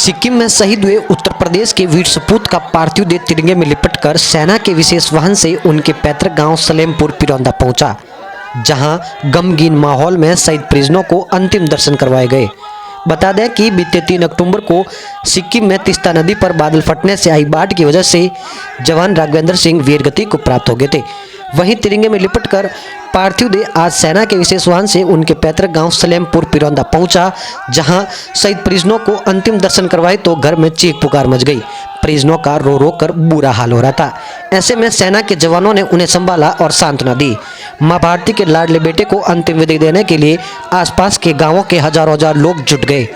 सिक्किम में शहीद हुए उत्तर प्रदेश के वीर सपूत का पार्थिव देह तिरंगे में लिपटकर सेना के विशेष वाहन से उनके पैतृक गांव सलेमपुर पिरौंदा पहुंचा, जहां गमगीन माहौल में शहीद परिजनों को अंतिम दर्शन करवाए गए। बता दें कि बीते 3 अक्टूबर को सिक्किम में तीस्ता नदी पर बादल फटने से आई बाढ़ की वजह से जवान राघवेंद्र सिंह वीरगति को प्राप्त हो गए थे। वहीं तिरंगे में लिपटकर पार्थिव देह आज सेना के विशेष वाहन से उनके पैतृक गांव सलेमपुर पिरौंदा पहुंचा, जहां शहीद परिजनों को अंतिम दर्शन करवाए तो घर में चीख पुकार मच गई। परिजनों का रो रो कर बुरा हाल हो रहा था। ऐसे में सेना के जवानों ने उन्हें संभाला और सांत्वना दी। मां भारती के लाडले बेटे को अंतिम विदाई देने के लिए आसपास के गांवों के हजारों लोग जुट गए।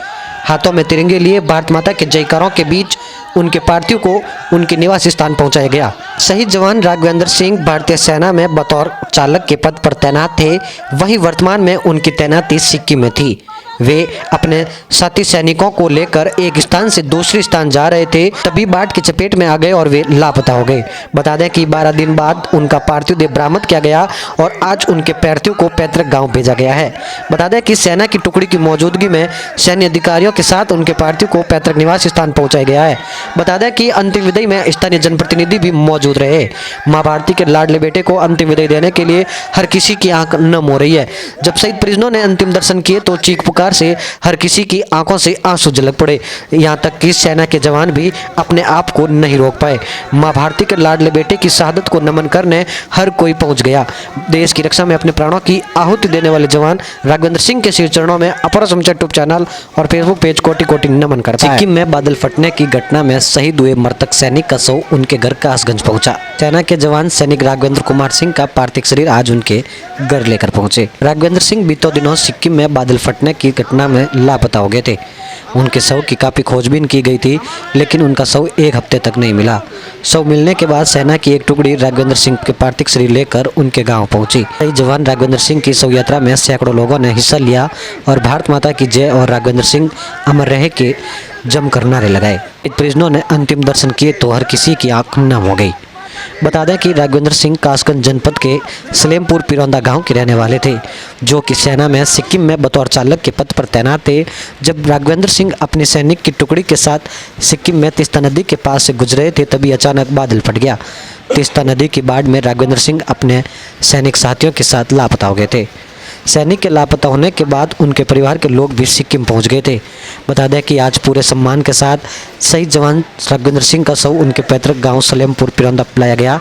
हाथों में तिरंगे लिए भारत माता के जयकारों के बीच उनके पार्थिव को उनके निवास स्थान पहुंचाया गया। शहीद जवान राघवेंद्र सिंह भारतीय सेना में बतौर चालक के पद पर तैनात थे। वहीं वर्तमान में उनकी तैनाती सिक्किम में थी। वे अपने साथी सैनिकों को लेकर एक स्थान से दूसरे स्थान जा रहे थे, तभी बाढ़ की चपेट में आ गए और वे लापता हो गए। बता दें कि 12 दिन बाद उनका पार्थिव देह बरामद किया गया और आज उनके पार्थिव को पैतृक गांव भेजा गया है। बता दें कि सेना की टुकड़ी की मौजूदगी में सैन्य अधिकारियों के साथ उनके पार्थिव को पैतृक निवास स्थान पहुंचाया गया है। बता दें कि अंतिम विदाई में स्थानीय जनप्रतिनिधि भी मौजूद रहे। मां भारती के लाडले बेटे को अंतिम विदाई देने के लिए हर किसी की आंख नम हो रही है। जब शहीद परिजनों ने अंतिम दर्शन किए तो चीख पुकार से हर किसी की आंखों से आंसू झलक पड़े। यहां तक कि सेना के जवान भी अपने आप को नहीं रोक पाए। मां भारती के लाडले बेटे की शहादत को नमन करने हर कोई पहुंच गया। देश की रक्षा में अपने प्राणों की आहुति देने वाले जवान राघवेंद्र सिंह के श्री चरणों में अपर समाचार यूट्यूब चैनल और फेसबुक पेज कोटि कोटि नमन करता है। सिक्किम में बादल फटने की घटना में शहीद हुए मृतक सैनिक का शव उनके घर कासगंज पहुंचा। सेना के जवान सैनिक राघवेंद्र कुमार सिंह का पार्थिव शरीर आज उनके घर लेकर पहुंचे। राघवेंद्र सिंह बीतों दिनों सिक्किम में बादल फटने की घटना में लापता हो गए थे। उनके शव की काफी खोजबीन की गई थी, लेकिन उनका शव 1 हफ्ते तक नहीं मिला। शव मिलने के बाद सेना की एक टुकड़ी राघवेंद्र सिंह के पार्थिव शरीर लेकर उनके गांव पहुंची। जवान राघवेंद्र सिंह की शव यात्रा में सैकड़ों लोगों ने हिस्सा लिया और भारत माता की जय और राघवेंद्र सिंह अमर रहे के जमकर नारे लगाए। परिजनों ने अंतिम दर्शन किए तो हर किसी की आंख नम हो गई। बता दें कि राघवेंद्र सिंह कासगंज जनपद के सलेमपुर पिरौंदा गांव के रहने वाले थे, जो कि सेना में सिक्किम में बतौर चालक के पद पर तैनात थे। जब राघवेंद्र सिंह अपने सैनिक की टुकड़ी के साथ सिक्किम में तीस्ता नदी के पास से गुजरे थे, तभी अचानक बादल फट गया। तीस्ता नदी की बाढ़ में राघवेंद्र सिंह अपने सैनिक साथियों के साथ लापता हो गए थे। सैनिक के लापता होने के बाद उनके परिवार के लोग भी सिक्किम पहुंच गए थे। बता दें कि आज पूरे सम्मान के साथ शहीद जवान राघवेंद्र सिंह का शव उनके पैतृक गांव सलेमपुर पिरौंदा लाया गया।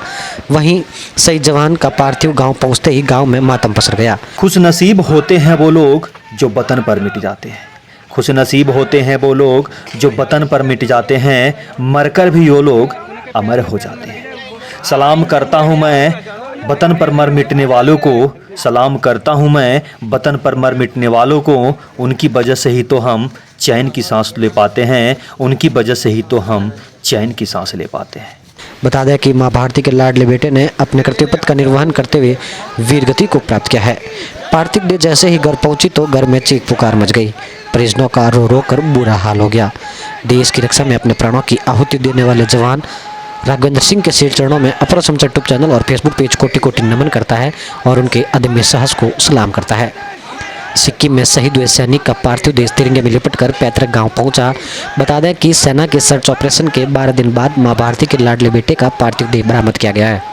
वहीं शहीद जवान का पार्थिव गांव पहुंचते ही गांव में मातम पसर गया। खुश नसीब होते हैं वो लोग जो वतन पर मिट जाते हैं। खुश नसीब होते हैं वो लोग जो वतन पर मिट जाते हैं, मरकर भी वो लोग अमर हो जाते हैं। सलाम करता हूँ मैं वतन पर मर मिटने वालों को, सलाम करता हूँ मैं वतन पर मर मिटने वालों को। उनकी वजह से ही तो हम चैन की सांस ले पाते हैं, उनकी वजह से ही तो हम चैन की सांस ले पाते हैं। बता दें कि मां भारती के लाडले बेटे ने अपने कर्तव्य पथ का निर्वहन करते हुए वीरगति को प्राप्त किया है। पार्थिव देह जैसे ही घर पहुंची तो घर में चीख पुकार मच गई। परिजनों का रो रो कर बुरा हाल हो गया। देश की रक्षा में अपने प्राणों की आहुति देने वाले जवान राघवेंद्र सिंह के श्री चरणों में अपर समाचार यूट्यूब चैनल और फेसबुक पेज कोटि कोटि नमन करता है और उनके अदम्य साहस को सलाम करता है। सिक्किम में शहीद हुए सैनिक का पार्थिव देह तिरंगे में लिपटकर पैतृक गांव पहुंचा। बता दें कि सेना के सर्च ऑपरेशन के 12 दिन बाद मां भारती के लाडले बेटे का पार्थिव देह बरामद किया गया है।